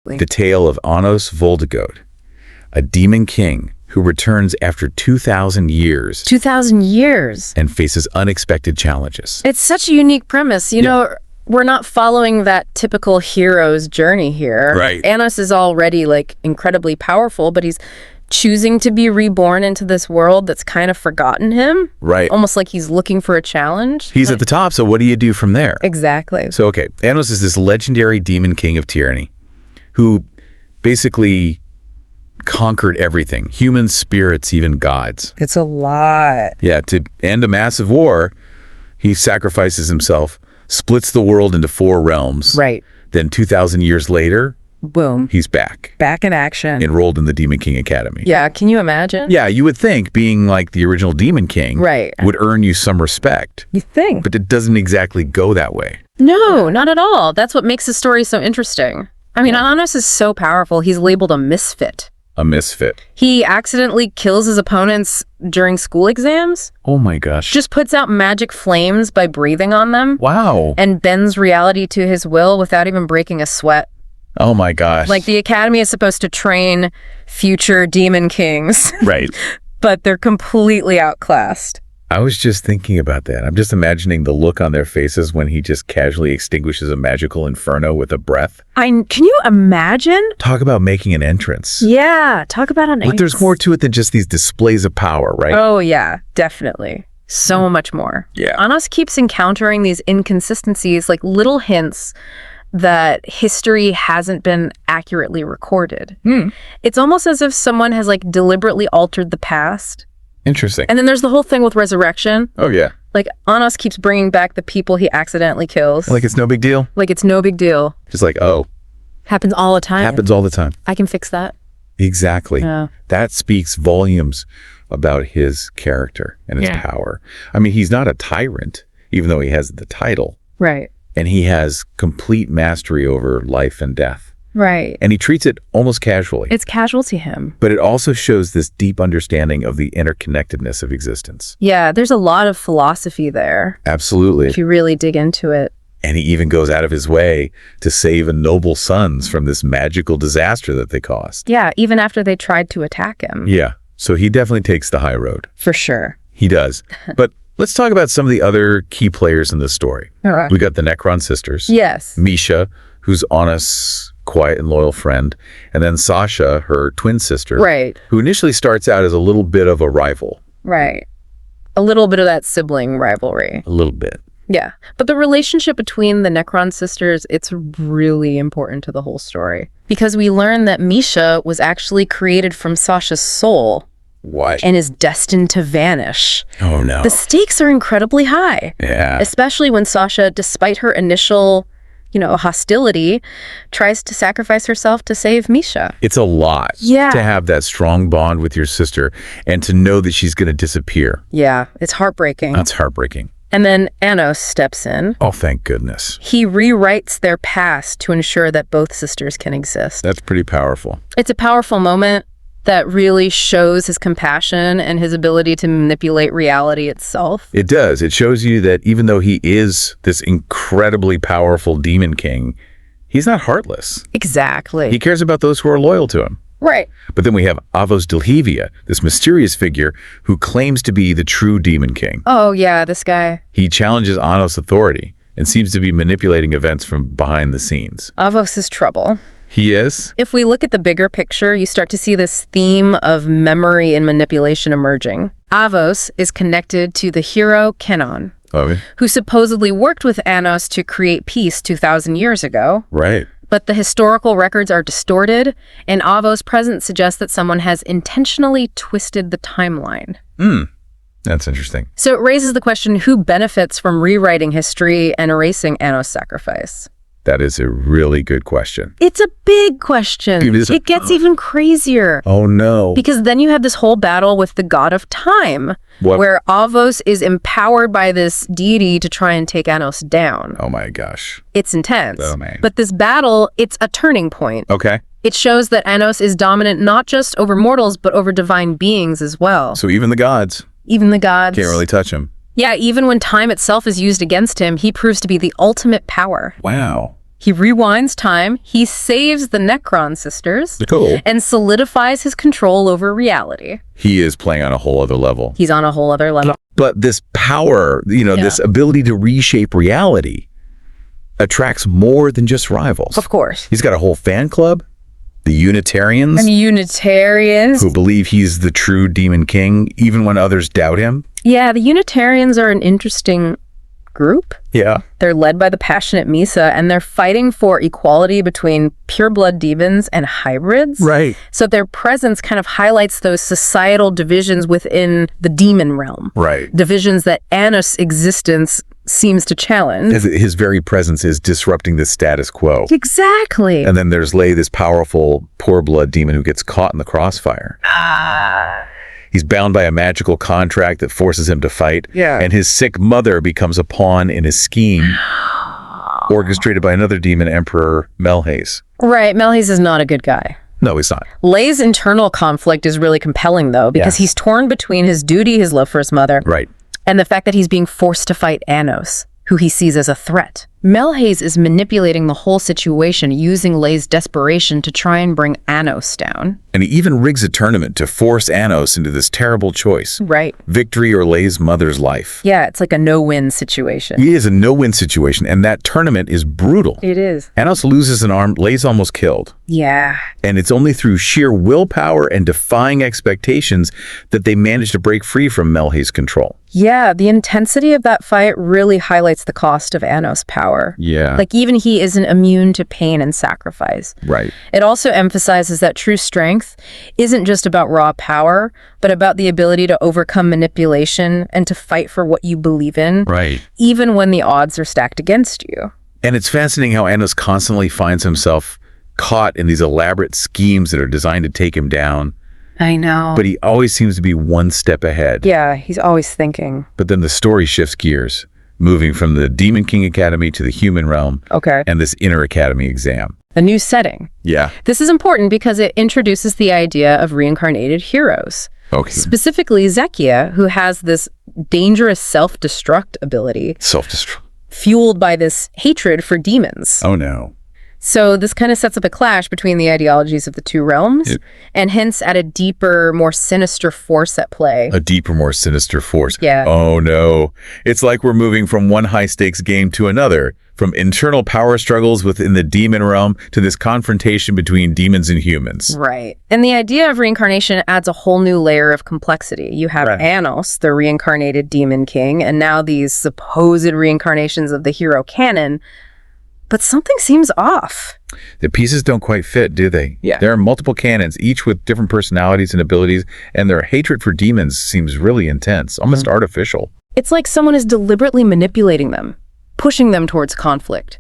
The tale of Anos Voldigoad, a demon king who returns after 2,000 years. 2,000 years. And faces unexpected challenges. It's such a unique premise. You know, we're not following that typical hero's journey here. Right. Anos is already, like, incredibly powerful, but he's choosing to be reborn into this world that's kind of forgotten him. Right. Almost like he's looking for a challenge. He's at the top, so what do you do from there? Exactly. So, okay, Anos is this legendary demon king of tyranny who basically conquered everything. Humans, spirits, even gods. It's a lot. Yeah, to end a massive war, he sacrifices himself, splits the world into 4 realms. Right. Then 2,000 years later, boom. He's back. Back in action. Enrolled in the Demon King Academy. Yeah, can you imagine? Yeah, you would think being like the original Demon King would earn you some respect. You think. But it doesn't exactly go that way. No, not at all. That's what makes his story so interesting. I mean, Anos is so powerful, he's labeled a misfit. A misfit. He accidentally kills his opponents during school exams. Oh my gosh. Just puts out magic flames by breathing on them. Wow. And bends reality to his will without even breaking a sweat. Oh my gosh. Like, the Academy is supposed to train future demon kings. Right. But they're completely outclassed. I was just thinking about that. I'm just imagining the look on their faces when he just casually extinguishes a magical inferno with a breath. Can you imagine? Talk about making an entrance. Yeah, talk about an entrance. But there's more to it than just these displays of power, right? Oh, yeah, definitely. So much more. Yeah. Anos keeps encountering these inconsistencies, like little hints that history hasn't been accurately recorded. It's almost as if someone has, like, deliberately altered the past. Interesting. And then there's the whole thing with resurrection. Oh, yeah. Like, Anos keeps bringing back the people he accidentally kills. Like it's no big deal? Like it's no big deal. Just like, oh. Happens all the time. Happens all the time. I can fix that. Exactly. Yeah. That speaks volumes about his character and his power. I mean, he's not a tyrant, even though he has the title. Right. And he has complete mastery over life and death. Right. And he treats it almost casually. It's casual to him. But it also shows this deep understanding of the interconnectedness of existence. Yeah, there's a lot of philosophy there. Absolutely. If you really dig into it. And he even goes out of his way to save a noble sons from this magical disaster that they caused. Yeah, even after they tried to attack him. Yeah. So he definitely takes the high road. For sure. He does. But let's talk about some of the other key players in this story. All right. We got the Necron sisters. Yes. Misha, who's Anos' quiet and loyal friend, and then Sasha, her twin sister, right, who initially starts out as a little bit of a rival. Right. A little bit of that sibling rivalry. A little bit. Yeah. But the relationship between the Necron sisters, it's really important to the whole story. Because we learn that Misha was actually created from Sasha's soul. What? And is destined to vanish. Oh, no. The stakes are incredibly high. Yeah. Especially when Sasha, despite her initial, hostility, tries to sacrifice herself to save Misha. It's a lot to have that strong bond with your sister and to know that she's going to disappear. Yeah, it's heartbreaking. That's heartbreaking. And then Anos steps in. Oh, thank goodness. He rewrites their past to ensure that both sisters can exist. That's pretty powerful. It's a powerful moment that really shows his compassion and his ability to manipulate reality itself. It does. It shows you that even though he is this incredibly powerful demon king, he's not heartless. Exactly. He cares about those who are loyal to him. Right. But then we have Avos Dilhevia, this mysterious figure who claims to be the true demon king. Oh, yeah, this guy. He challenges Anos' authority and seems to be manipulating events from behind the scenes. Avos is trouble. He is? If we look at the bigger picture, you start to see this theme of memory and manipulation emerging. Avos is connected to the hero Kenon, who supposedly worked with Anos to create peace 2,000 years ago. Right. But the historical records are distorted, and Avos' presence suggests that someone has intentionally twisted the timeline. That's interesting. So it raises the question, who benefits from rewriting history and erasing Anos' sacrifice? That is a really good question. It's a big question. It gets even crazier. Oh, no. Because then you have this whole battle with the god of time, where Avos is empowered by this deity to try and take Anos down. Oh, my gosh. It's intense. Oh, man. But this battle, it's a turning point. Okay. It shows that Anos is dominant not just over mortals, but over divine beings as well. So even the gods. Even the gods. Can't really touch him. Yeah, even when time itself is used against him, he proves to be the ultimate power. Wow. He rewinds time, he saves the Necron sisters, Cool. and solidifies his control over reality. He is playing on a whole other level. He's on a whole other level. But this power, this ability to reshape reality attracts more than just rivals. Of course. He's got a whole fan club, the Unitarians. And Unitarians. Who believe he's the true Demon King, even when others doubt him. Yeah, the Unitarians are an interesting group. Yeah. They're led by the passionate Misa, and they're fighting for equality between pureblood demons and hybrids. Right. So their presence kind of highlights those societal divisions within the demon realm. Right. Divisions that Anos' existence seems to challenge. His very presence is disrupting the status quo. Exactly. And then there's Lei, this powerful, poor blood demon who gets caught in the crossfire. He's bound by a magical contract that forces him to fight. Yeah. And his sick mother becomes a pawn in his scheme, orchestrated by another demon, Emperor Melhaze. Right. Melhaze is not a good guy. No, he's not. Lei's internal conflict is really compelling, though, because he's torn between his duty, his love for his mother, right, and the fact that he's being forced to fight Anos, who he sees as a threat. Melhaze is manipulating the whole situation, using Lei's desperation to try and bring Anos down. And he even rigs a tournament to force Anos into this terrible choice. Right. Victory or Lei's mother's life. Yeah, it's like a no-win situation. It is a no-win situation, and that tournament is brutal. It is. Anos loses an arm, Lei's almost killed. Yeah. And it's only through sheer willpower and defying expectations that they manage to break free from Melhaze's control. Yeah, the intensity of that fight really highlights the cost of Anos' power. Yeah. Like, even he isn't immune to pain and sacrifice. Right. It also emphasizes that true strength isn't just about raw power, but about the ability to overcome manipulation and to fight for what you believe in. Right. Even when the odds are stacked against you. And it's fascinating how Anos constantly finds himself caught in these elaborate schemes that are designed to take him down. I know. But he always seems to be one step ahead. Yeah, he's always thinking. But then the story shifts gears, moving from the Demon King Academy to the human realm. Okay. And this inner academy exam. A new setting. Yeah. This is important because it introduces the idea of reincarnated heroes. Okay. Specifically, Zekia, who has this dangerous self-destruct ability. Self-destruct. Fueled by this hatred for demons. Oh, no. So this kind of sets up a clash between the ideologies of the two realms and hints at a deeper, more sinister force at play. A deeper, more sinister force. Yeah. Oh, no. It's like we're moving from one high-stakes game to another, from internal power struggles within the demon realm to this confrontation between demons and humans. Right. And the idea of reincarnation adds a whole new layer of complexity. You have Anos, the reincarnated demon king, and now these supposed reincarnations of the hero canon. But something seems off. The pieces don't quite fit, do they? Yeah. There are multiple canons, each with different personalities and abilities, and their hatred for demons seems really intense, almost artificial. It's like someone is deliberately manipulating them, pushing them towards conflict.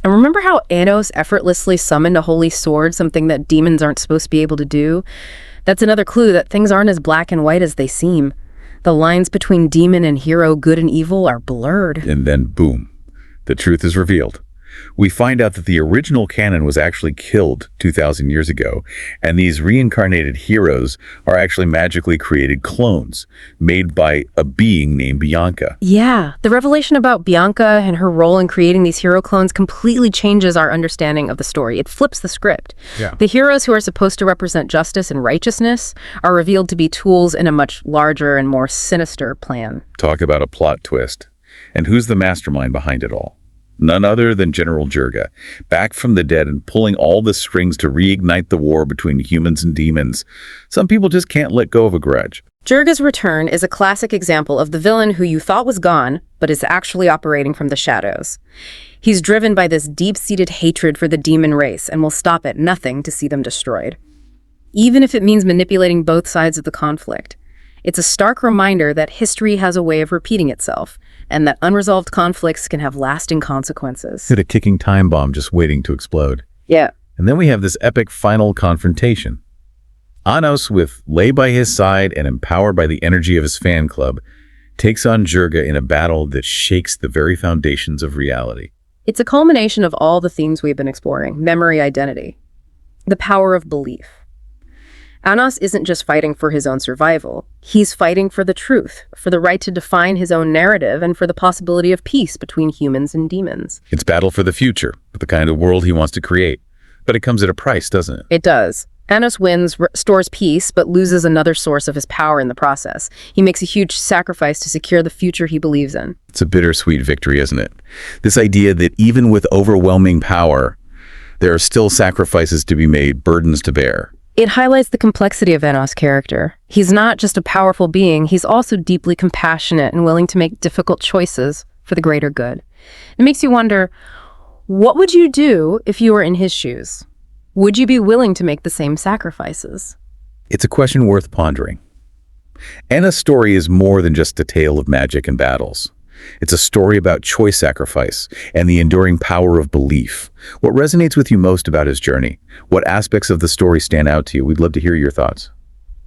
And remember how Anos effortlessly summoned a holy sword, something that demons aren't supposed to be able to do? That's another clue that things aren't as black and white as they seem. The lines between demon and hero, good and evil, are blurred. And then, boom, the truth is revealed. We find out that the original canon was actually killed 2,000 years ago, and these reincarnated heroes are actually magically created clones made by a being named Bianca. Yeah, the revelation about Bianca and her role in creating these hero clones completely changes our understanding of the story. It flips the script. Yeah. The heroes who are supposed to represent justice and righteousness are revealed to be tools in a much larger and more sinister plan. Talk about a plot twist. And who's the mastermind behind it all? None other than General Jurga, back from the dead and pulling all the strings to reignite the war between humans and demons. Some people just can't let go of a grudge. Jurga's return is a classic example of the villain who you thought was gone, but is actually operating from the shadows. He's driven by this deep-seated hatred for the demon race and will stop at nothing to see them destroyed, even if it means manipulating both sides of the conflict. It's a stark reminder that history has a way of repeating itself, and that unresolved conflicts can have lasting consequences. Hit a ticking time bomb just waiting to explode. Yeah. And then we have this epic final confrontation. Anos, with Lei by his side and empowered by the energy of his fan club, takes on Jurga in a battle that shakes the very foundations of reality. It's a culmination of all the themes we've been exploring: memory, identity, the power of belief. Anos isn't just fighting for his own survival. He's fighting for the truth, for the right to define his own narrative, and for the possibility of peace between humans and demons. It's battle for the future, for the kind of world he wants to create. But it comes at a price, doesn't it? It does. Anos wins, restores peace, but loses another source of his power in the process. He makes a huge sacrifice to secure the future he believes in. It's a bittersweet victory, isn't it? This idea that even with overwhelming power, there are still sacrifices to be made, burdens to bear. It highlights the complexity of Anos' character. He's not just a powerful being, he's also deeply compassionate and willing to make difficult choices for the greater good. It makes you wonder, what would you do if you were in his shoes? Would you be willing to make the same sacrifices? It's a question worth pondering. Anna's story is more than just a tale of magic and battles. It's a story about choice sacrifice and the enduring power of belief. What resonates with you most about his journey? What aspects of the story stand out to you? We'd love to hear your thoughts.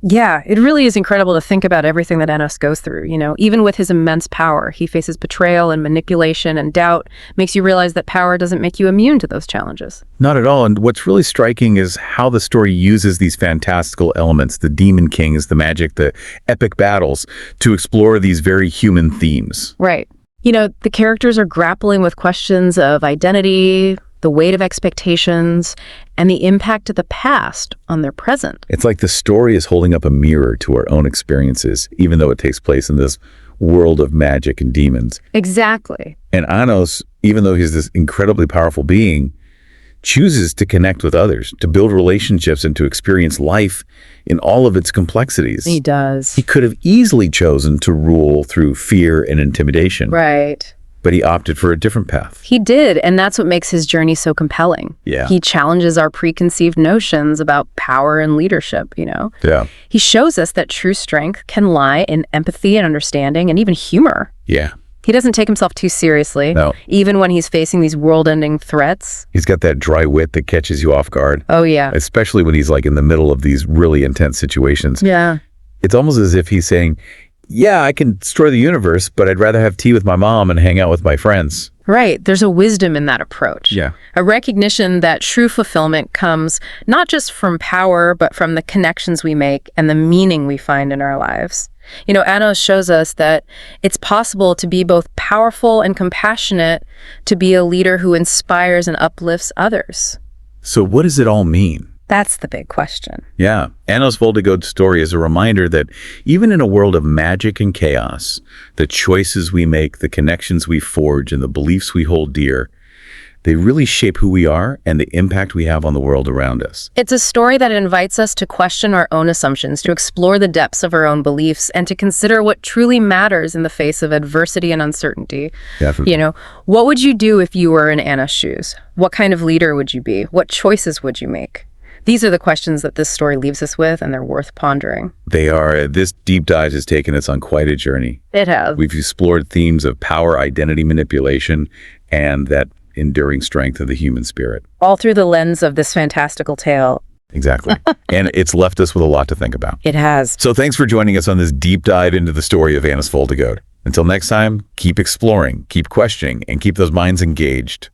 Yeah, it really is incredible to think about everything that Anos goes through. Even with his immense power, he faces betrayal and manipulation and doubt. Makes you realize that power doesn't make you immune to those challenges. Not at all. And what's really striking is how the story uses these fantastical elements, the demon kings, the magic, the epic battles, to explore these very human themes. Right. The characters are grappling with questions of identity, the weight of expectations, and the impact of the past on their present. It's like the story is holding up a mirror to our own experiences, even though it takes place in this world of magic and demons. Exactly. And Anos, even though he's this incredibly powerful being, chooses to connect with others, to build relationships, and to experience life in all of its complexities. He does. He could have easily chosen to rule through fear and intimidation. Right. But he opted for a different path. He did, and that's what makes his journey so compelling. Yeah. He challenges our preconceived notions about power and leadership, Yeah. He shows us that true strength can lie in empathy and understanding and even humor. Yeah. He doesn't take himself too seriously, No. even when he's facing these world-ending threats. He's got that dry wit that catches you off guard. Oh, yeah. Especially when he's in the middle of these really intense situations. Yeah. It's almost as if he's saying, yeah, I can destroy the universe, but I'd rather have tea with my mom and hang out with my friends. Right. There's a wisdom in that approach. Yeah. A recognition that true fulfillment comes not just from power, but from the connections we make and the meaning we find in our lives. Anos shows us that it's possible to be both powerful and compassionate, to be a leader who inspires and uplifts others. So what does it all mean? That's the big question. Yeah. Anos Voldigoad's story is a reminder that even in a world of magic and chaos, the choices we make, the connections we forge, and the beliefs we hold dear, they really shape who we are and the impact we have on the world around us. It's a story that invites us to question our own assumptions, to explore the depths of our own beliefs, and to consider what truly matters in the face of adversity and uncertainty. Definitely. What would you do if you were in Anna's shoes? What kind of leader would you be? What choices would you make? These are the questions that this story leaves us with, and they're worth pondering. They are. This deep dive has taken us on quite a journey. It has. We've explored themes of power, identity manipulation, and that enduring strength of the human spirit. All through the lens of this fantastical tale. Exactly. And it's left us with a lot to think about. It has. So thanks for joining us on this deep dive into the story of Anos Voldigoad. Until next time, keep exploring, keep questioning, and keep those minds engaged.